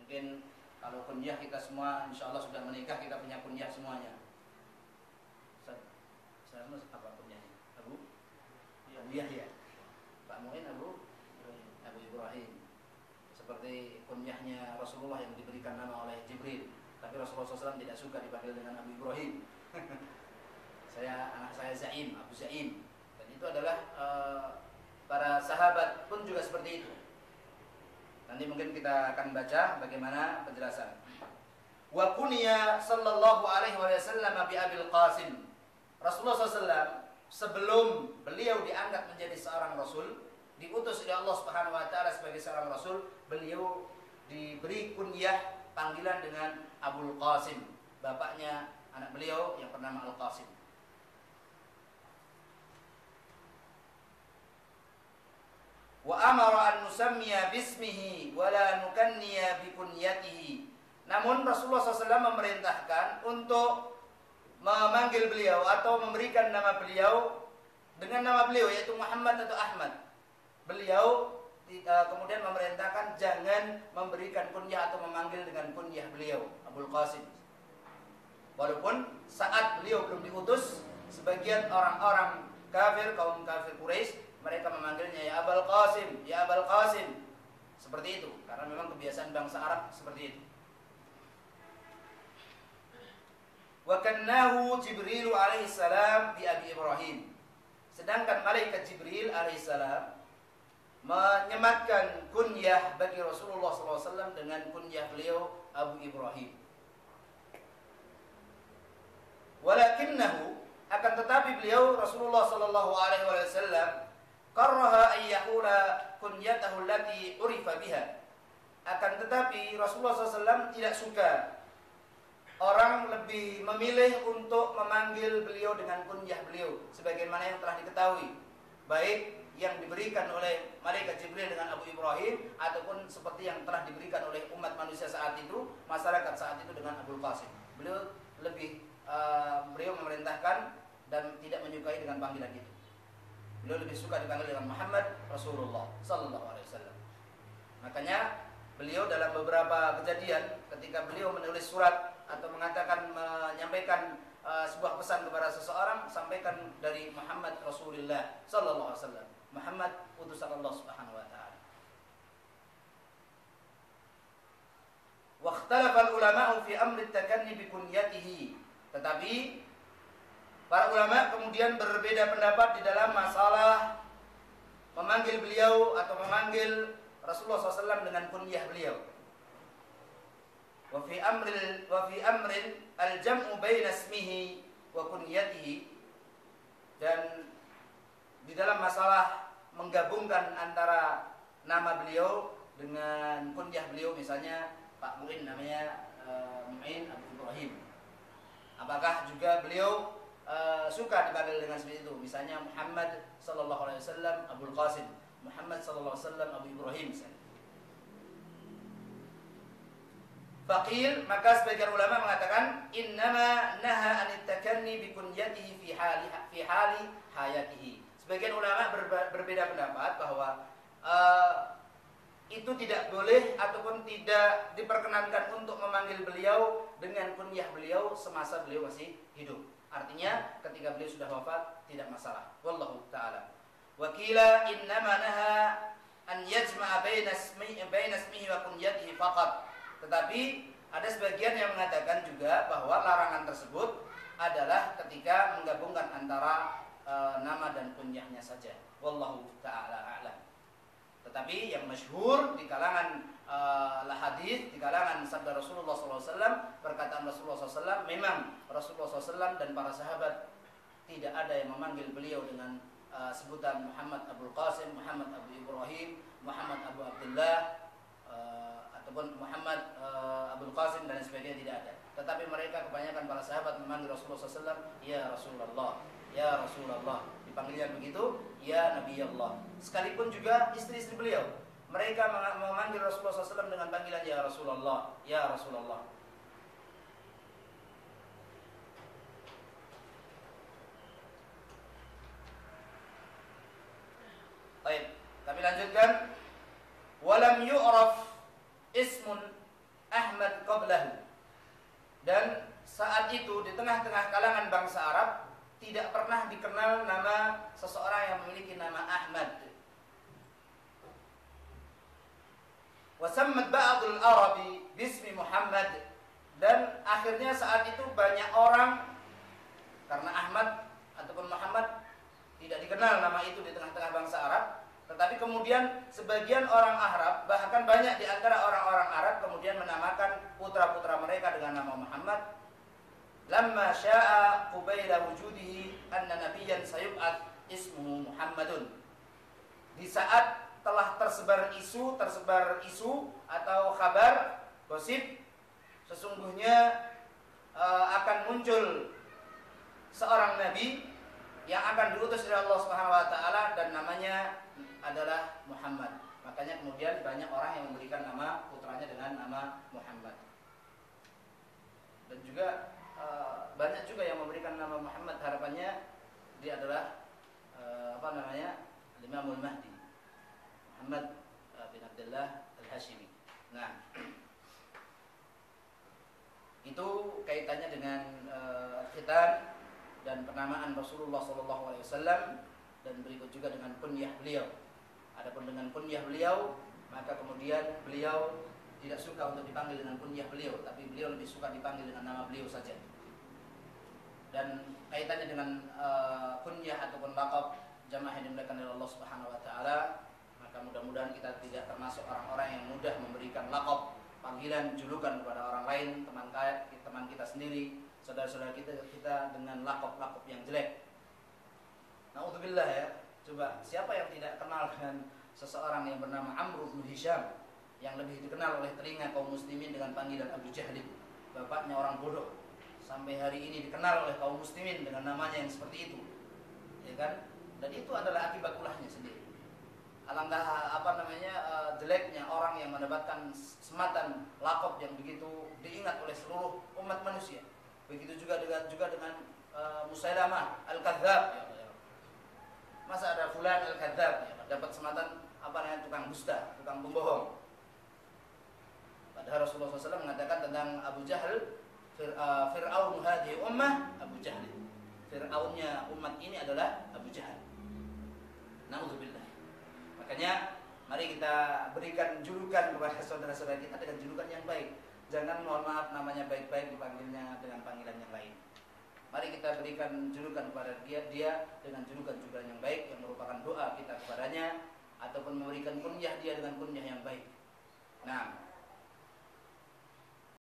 Mungkin kalau kunyah kita semua insya Allah sudah menikah, kita punya kunyah semuanya. Saya apa kunyahnya? Abu Yahya. Pak Muin Abu Ibrahim. Seperti kunyahnya Rasulullah yang diberikan nama oleh Jibril. Tapi Rasulullah SAW tidak suka dipanggil dengan Abu Ibrahim. Anak saya Zaim, Abu Zaim. Dan itu adalah para sahabat pun juga seperti itu. Nanti mungkin kita akan baca bagaimana penjelasan. Wa kunya sallallahu alaihi wasallam bi Abil Qasim. Rasulullah SAW sebelum beliau diangkat menjadi seorang rasul, diutus oleh Allah Subhanahu wa taala sebagai seorang rasul, beliau diberi kunyah panggilan dengan Abul Qasim, bapaknya anak beliau yang bernama Al-Qasim. Wa amara an nusammiya bismihi wa la nukanniya bi kunyatihi. Namun Rasulullah SAW memerintahkan untuk memanggil beliau atau memberikan nama beliau dengan nama beliau, yaitu Muhammad atau Ahmad. Beliau kemudian memerintahkan jangan memberikan kunyah atau memanggil dengan kunyah beliau Abul Qasim. Walaupun saat beliau belum diutus, sebagian orang-orang kafir, kaum kafir Quraisy, mereka memanggilnya ya Abul Qasim, ya Abul Qasim. Seperti itu, karena memang kebiasaan bangsa Arab seperti itu. Wa kannahu Jibril alaihi salam bi Abi Ibrahim. Sedangkan malaikat Jibril alaihi salam menyematkan kunyah bagi Rasulullah SAW dengan kunyah beliau Abu Ibrahim. Walakinnahu, akan tetapi beliau Rasulullah SAW karaha ayyahula kunyatahu allati urifa biha. Akan tetapi Rasulullah SAW tidak suka orang lebih memilih untuk memanggil beliau dengan kunyah beliau sebagaimana yang telah diketahui, baik yang diberikan oleh malaikat Jibril dengan Abu Ibrahim ataupun seperti yang telah diberikan oleh umat manusia saat itu, masyarakat saat itu dengan Abul Qasim. Beliau memerintahkan dan tidak menyukai dengan panggilan itu. Beliau lebih suka dipanggil dengan Muhammad Rasulullah sallallahu alaihi wasallam. Makanya beliau dalam beberapa kejadian ketika beliau menulis surat atau menyampaikan sebuah pesan kepada seseorang, sampaikan dari Muhammad Rasulullah sallallahu alaihi wasallam. Muhammad utusan Allah Subhanahu wa taala. Wa ikhtalafa al-ulama'u fi amri at-takanni bi kunyatihi. Tetapi para ulama kemudian berbeda pendapat di dalam masalah memanggil beliau atau memanggil Rasulullah SAW dengan kunyah beliau. Wa fi amrin al-jam'u baina ismihi wa kunyatihi. Dan di dalam masalah menggabungkan antara nama beliau dengan kunyah beliau, misalnya Pak Muin namanya Muin Abu Ibrahim. Apakah juga beliau suka dipanggil dengan seperti itu? Misalnya Muhammad sallallahu alaihi wasallam Abul Qasim, Muhammad sallallahu alaihi wasallam Abu Ibrahim misalnya. Faqil, maka sebagian ulama mengatakan innama naha anit takanni bi kunyatihi fi hali hayatihi. Sebagian ulama berbeda pendapat bahwa itu tidak boleh ataupun tidak diperkenankan untuk memanggil beliau dengan kunyah beliau semasa beliau masih hidup. Artinya ketika beliau sudah wafat tidak masalah. Wallahu ta'ala. Wa qila innama naha an yajma'a baina ismihi wa kunyatihi faqat. Tetapi ada sebagian yang mengatakan juga bahwa larangan tersebut adalah ketika menggabungkan antara nama dan kunyahnya saja. Wallahu ta'ala a'lam. Tetapi yang masyhur di kalangan hadis, di kalangan sabda Rasulullah SAW, perkataan Rasulullah SAW, memang Rasulullah SAW dan para sahabat tidak ada yang memanggil beliau dengan sebutan Muhammad Abul Qasim, Muhammad Abu Ibrahim, Muhammad Abu Abdullah, ataupun Muhammad Abul Qasim dan sebagainya, tidak ada. Tetapi mereka kebanyakan para sahabat memanggil Rasulullah SAW, ya Rasulullah, ya Rasulullah. Dipanggilnya begitu, ya Nabi Allah. Sekalipun juga istri-istri beliau, mereka memanggil Rasulullah SAW dengan panggilan ya Rasulullah, ya Rasulullah. Baik, kami lanjutkan. Walam yu'raf ismun Ahmad qablahu. Dan saat itu di tengah-tengah kalangan bangsa Arab tidak pernah dikenal nama seseorang yang memiliki nama Ahmad. Wa sammat ba'dul Arabi bismi Muhammad. Dan akhirnya saat itu banyak orang, karena Ahmad ataupun Muhammad tidak dikenal nama itu di tengah-tengah bangsa Arab, tetapi kemudian sebagian orang Arab, bahkan banyak di antara orang-orang Arab kemudian menamakan putra-putra mereka dengan nama Muhammad. Lamma sya'a qubaila wujudihi anna nabiyyan sayub'at ismuhu Muhammadun. Di saat telah tersebar isu atau kabar, gosip, sesungguhnya akan muncul seorang nabi yang akan diutus oleh Allah Subhanahu wa taala dan namanya adalah Muhammad. Makanya kemudian banyak orang yang memberikan nama putranya dengan nama Muhammad. Dan juga banyak juga yang memberikan nama Muhammad, harapannya dia adalah Imamul Mahdi, Muhammad bin Abdullah Al-Hashimi. Nah, itu kaitannya dengan khitan dan penamaan Rasulullah SAW, dan berikut juga dengan kunyah beliau. Adapun dengan kunyah beliau, maka kemudian beliau tidak suka untuk dipanggil dengan kunyah beliau, tapi beliau lebih suka dipanggil dengan nama beliau saja. Dan kaitannya dengan kunyah ataupun laqab jamaah yang dimuliakan oleh Allah Subhanahu wa taala, maka mudah-mudahan kita tidak termasuk orang-orang yang mudah memberikan laqab, panggilan, julukan kepada orang lain, teman kita sendiri, saudara-saudara kita dengan laqab-laqab yang jelek. Na'udzubillah ya. Coba siapa yang tidak kenal dengan seseorang yang bernama Amr bin Hisham, yang lebih dikenal oleh telinga kaum muslimin dengan panggilan Abu Jahlin, bapaknya orang bodoh. Sampai hari ini dikenal oleh kaum muslimin dengan namanya yang seperti itu. Ya kan? Dan itu adalah akibat ulahnya sendiri. Alangkah jeleknya orang yang mendapatkan sematan laqab yang begitu diingat oleh seluruh umat manusia. Begitu juga dengan Musailamah Al-Kadzdzab. Masa ada fulan Al-Kadzdzab dapat sematan tukang dusta, tukang pembohong. Padahal Rasulullah SAW mengatakan tentang Abu Jahal, Fir'aun hadhihi ummah Abu Jahal. Fir'aunnya umat ini adalah Abu Jahal. Na'udzubillah. Makanya mari kita berikan julukan kepada saudara-saudara kita dengan julukan yang baik. Jangan, mohon maaf, namanya baik-baik dipanggilnya dengan panggilan yang lain. Mari kita berikan julukan kepada dia dengan julukan yang baik yang merupakan doa kita kepadanya, ataupun memberikan kunyah dia dengan kunyah yang baik.